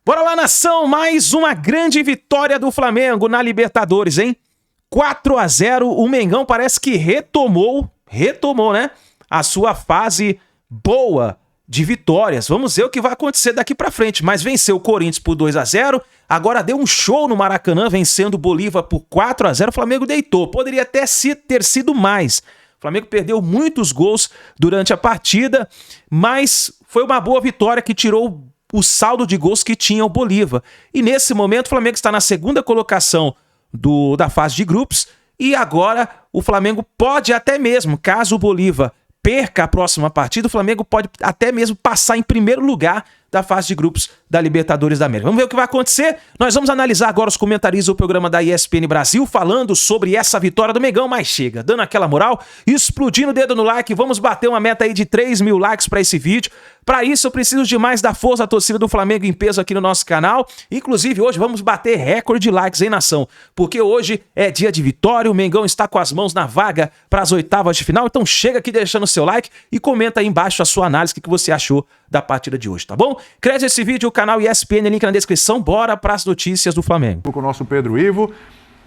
Bora lá, nação! Mais uma grande vitória do Flamengo na Libertadores, hein? 4-0, o Mengão parece que retomou, né? A sua fase boa de vitórias. Vamos ver o que vai acontecer daqui pra frente. Mas venceu o Corinthians por 2-0, agora deu um show no Maracanã, vencendo o Bolívar por 4-0. O Flamengo deitou, poderia até ter sido mais. O Flamengo perdeu muitos gols durante a partida, mas foi uma boa vitória que tirou o saldo de gols que tinha o Bolívar. E nesse momento o Flamengo está na segunda colocação da fase de grupos, e agora o Flamengo pode até mesmo, caso o Bolívar perca a próxima partida, o Flamengo pode até mesmo passar em primeiro lugar da fase de grupos da Libertadores da América. Vamos ver o que vai acontecer? Nós vamos analisar agora os comentaristas do programa da ESPN Brasil falando sobre essa vitória do Mengão, mas chega, dando aquela moral, explodindo o dedo no like, vamos bater uma meta aí de 3 mil likes para esse vídeo. Para isso eu preciso demais da força da torcida do Flamengo em peso aqui no nosso canal. Inclusive hoje vamos bater recorde de likes, hein, nação? Porque hoje é dia de vitória, o Mengão está com as mãos na vaga para as oitavas de final, então chega aqui deixando seu like e comenta aí embaixo a sua análise, o que você achou da partida de hoje, tá bom? Crédito esse vídeo, o canal ESPN, link na descrição, bora para as notícias do Flamengo. Com o nosso Pedro Ivo,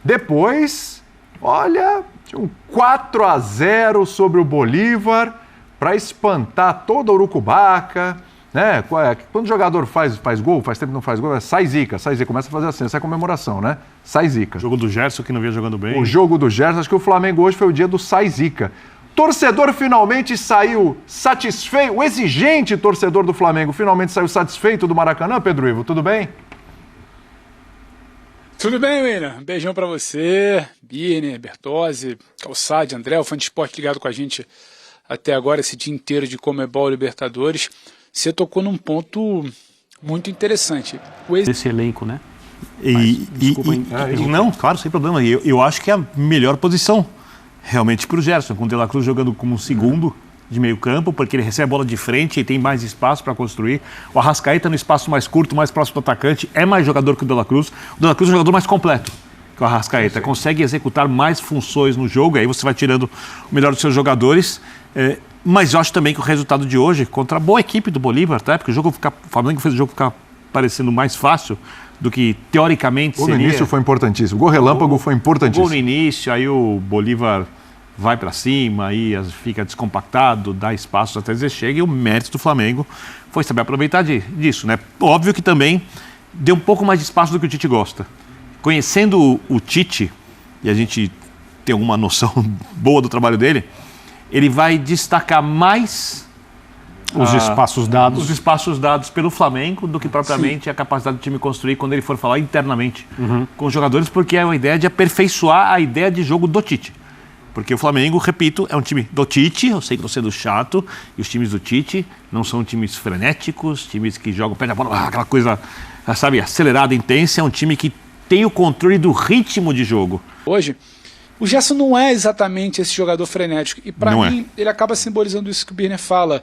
depois, olha, tinha um 4-0 sobre o Bolívar para espantar toda a Urucubaca, né? Quando o jogador faz gol, faz tempo que não faz gol, sai zica, começa a fazer assim, essa é a comemoração, né? Sai zica. O jogo do Gerson que não vinha jogando bem. O jogo do Gerson, acho que o Flamengo hoje foi o dia do sai zica. Torcedor finalmente saiu satisfeito, o exigente torcedor do Flamengo finalmente saiu satisfeito do Maracanã, Pedro Ivo, tudo bem? Tudo bem, William? Um beijão pra você, Birne, Bertozzi, Calçade, André, o fã de esporte ligado com a gente até agora, esse dia inteiro de Comebol Libertadores. Você tocou num ponto muito interessante. Esse elenco, né? Não, claro, sem problema. Eu acho que é a melhor posição realmente para o Gerson, com o De La Cruz jogando como um segundo de meio campo, porque ele recebe a bola de frente e tem mais espaço para construir. O Arrascaeta no espaço mais curto, mais próximo do atacante, é mais jogador que o De La Cruz. O De La Cruz é um jogador mais completo que o Arrascaeta, consegue executar mais funções no jogo, aí você vai tirando o melhor dos seus jogadores. Mas eu acho também que o resultado de hoje, contra a boa equipe do Bolívar, tá? Porque o Flamengo fez o jogo ficar parecendo mais fácil do que teoricamente seria. O início foi importantíssimo, o gol relâmpago foi importantíssimo. O gol no início, aí o Bolívar vai para cima, aí fica descompactado, dá espaços até dizer chega, e o mérito do Flamengo foi saber aproveitar disso, né? Óbvio que também deu um pouco mais de espaço do que o Tite gosta. Conhecendo o Tite, e a gente tem alguma noção boa do trabalho dele, ele vai destacar mais os espaços dados pelo Flamengo do que propriamente a capacidade do time construir quando ele for falar internamente com os jogadores, porque é a ideia de aperfeiçoar a ideia de jogo do Tite. Porque o Flamengo, repito, é um time do Tite, eu sei que estou sendo chato, e os times do Tite não são times frenéticos, times que jogam pé na bola, aquela coisa, sabe, acelerada, intensa, é um time que tem o controle do ritmo de jogo. Hoje, o Gerson não é exatamente esse jogador frenético, e para mim, ele acaba simbolizando isso que o Birner fala.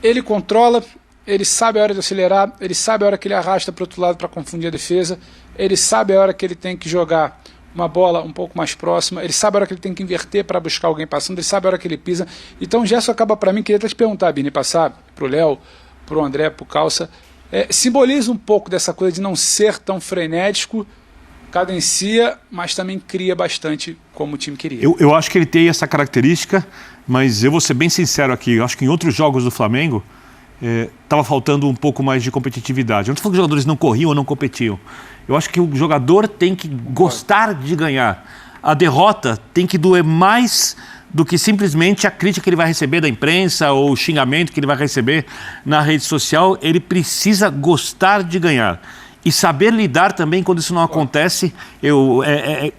Ele controla, ele sabe a hora de acelerar, ele sabe a hora que ele arrasta para o outro lado para confundir a defesa, ele sabe a hora que ele tem que jogar uma bola um pouco mais próxima, ele sabe a hora que ele tem que inverter para buscar alguém passando, ele sabe a hora que ele pisa. Então o Gerson acaba para mim, queria até te perguntar, Bini, passar pro Léo, pro André, pro Calça, simboliza um pouco dessa coisa de não ser tão frenético, cadencia, mas também cria bastante como o time queria. Eu acho que ele tem essa característica, mas eu vou ser bem sincero aqui, eu acho que em outros jogos do Flamengo estava faltando um pouco mais de competitividade. Eu não estou falando que os jogadores não corriam ou não competiam. Eu acho que o jogador tem que gostar de ganhar. A derrota tem que doer mais do que simplesmente a crítica que ele vai receber da imprensa ou o xingamento que ele vai receber na rede social. Ele precisa gostar de ganhar e saber lidar também quando isso não acontece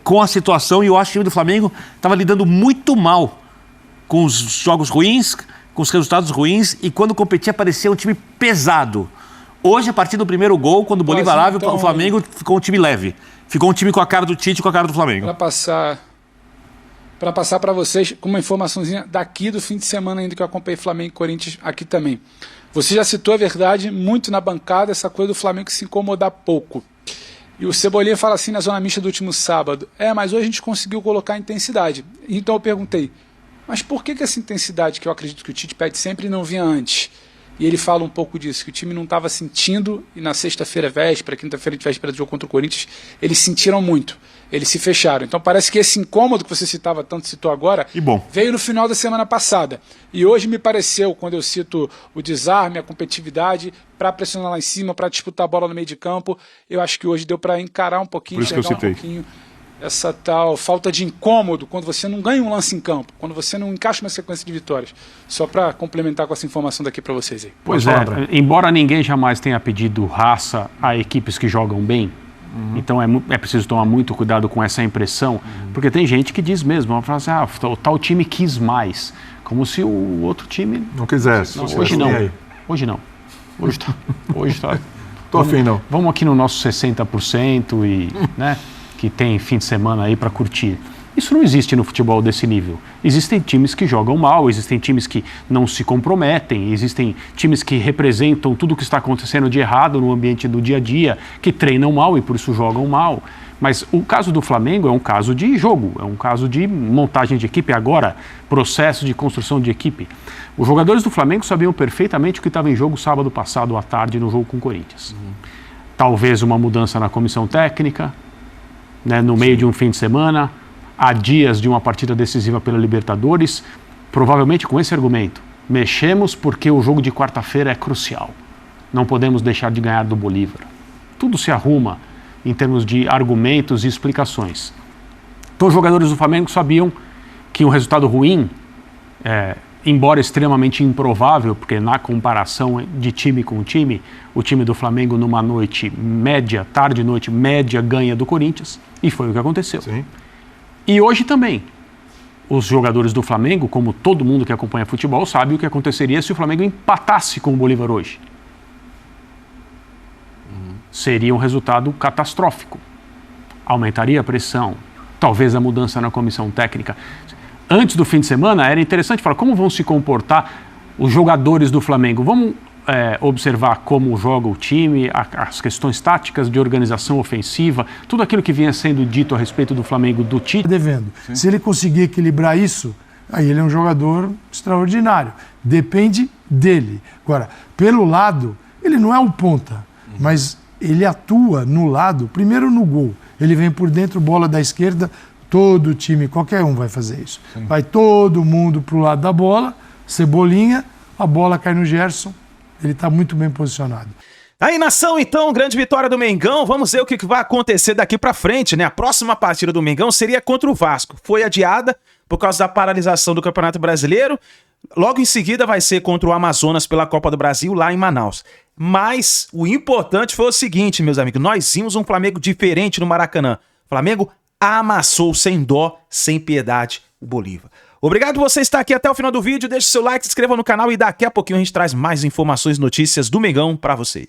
com a situação. E eu acho que o time do Flamengo estava lidando muito mal com os jogos ruins, com os resultados ruins, e quando competia parecia um time pesado. Hoje, a partir do primeiro gol, quando o Bolívar abre, o Flamengo ficou um time leve. Ficou um time com a cara do Tite e com a cara do Flamengo. Para passar para vocês com uma informaçãozinha daqui do fim de semana ainda que eu acompanhei Flamengo e Corinthians aqui também. Você já citou a verdade muito na bancada, essa coisa do Flamengo se incomodar pouco. E o Cebolinha fala assim na zona mista do último sábado, mas hoje a gente conseguiu colocar intensidade. Então eu perguntei, mas por que essa intensidade que eu acredito que o Tite pede sempre não vinha antes? E ele fala um pouco disso, que o time não estava sentindo, e na sexta-feira véspera, quinta-feira de véspera do jogo contra o Corinthians, eles sentiram muito, eles se fecharam. Então parece que esse incômodo que você citou agora, veio no final da semana passada. E hoje me pareceu, quando eu cito o desarme, a competitividade, para pressionar lá em cima, para disputar a bola no meio de campo, eu acho que hoje deu para encarar um pouquinho, enxergar um pouquinho essa tal falta de incômodo quando você não ganha um lance em campo, quando você não encaixa uma sequência de vitórias. Só para complementar com essa informação daqui para vocês aí. Pois é, embora ninguém jamais tenha pedido raça a equipes que jogam bem, então é preciso tomar muito cuidado com essa impressão, porque tem gente que diz mesmo, ela fala assim, o tal time quis mais, como se o outro time... Não quisesse. Hoje não. Hoje tá. Tô afim, não. Vamos aqui no nosso 60% e, né, que tem fim de semana aí para curtir. Isso não existe no futebol desse nível. Existem times que jogam mal, existem times que não se comprometem, existem times que representam tudo o que está acontecendo de errado no ambiente do dia a dia, que treinam mal e por isso jogam mal. Mas o caso do Flamengo é um caso de jogo, é um caso de montagem de equipe, agora processo de construção de equipe. Os jogadores do Flamengo sabiam perfeitamente o que estava em jogo sábado passado à tarde no jogo com o Corinthians. Talvez uma mudança na comissão técnica, né, no meio de um fim de semana, há dias de uma partida decisiva pela Libertadores, provavelmente com esse argumento. Mexemos porque o jogo de quarta-feira é crucial. Não podemos deixar de ganhar do Bolívar. Tudo se arruma em termos de argumentos e explicações. Então os jogadores do Flamengo sabiam que um resultado ruim, embora extremamente improvável, porque na comparação de time com time, o time do Flamengo numa noite média, tarde e noite média, ganha do Corinthians, e foi o que aconteceu. Sim. E hoje também, os jogadores do Flamengo, como todo mundo que acompanha futebol, sabe o que aconteceria se o Flamengo empatasse com o Bolívar hoje. Seria um resultado catastrófico. Aumentaria a pressão, talvez a mudança na comissão técnica. Antes do fim de semana, era interessante falar como vão se comportar os jogadores do Flamengo. Vamos observar como joga o time, as questões táticas de organização ofensiva, tudo aquilo que vinha sendo dito a respeito do Flamengo do Tite. Devendo. Se ele conseguir equilibrar isso, aí ele é um jogador extraordinário. Depende dele. Agora, pelo lado, ele não é um ponta, mas ele atua no lado, primeiro no gol. Ele vem por dentro, bola da esquerda, todo time, qualquer um vai fazer isso. Sim. Vai todo mundo pro lado da bola, Cebolinha, a bola cai no Gerson, ele está muito bem posicionado. Aí, nação, então, grande vitória do Mengão. Vamos ver o que vai acontecer daqui pra frente, né? A próxima partida do Mengão seria contra o Vasco. Foi adiada por causa da paralisação do Campeonato Brasileiro. Logo em seguida vai ser contra o Amazonas pela Copa do Brasil, lá em Manaus. Mas o importante foi o seguinte, meus amigos. Nós vimos um Flamengo diferente no Maracanã. O Flamengo amassou sem dó, sem piedade, o Bolívar. Obrigado por você estar aqui até o final do vídeo. Deixe seu like, se inscreva no canal e daqui a pouquinho a gente traz mais informações e notícias do Mengão pra vocês.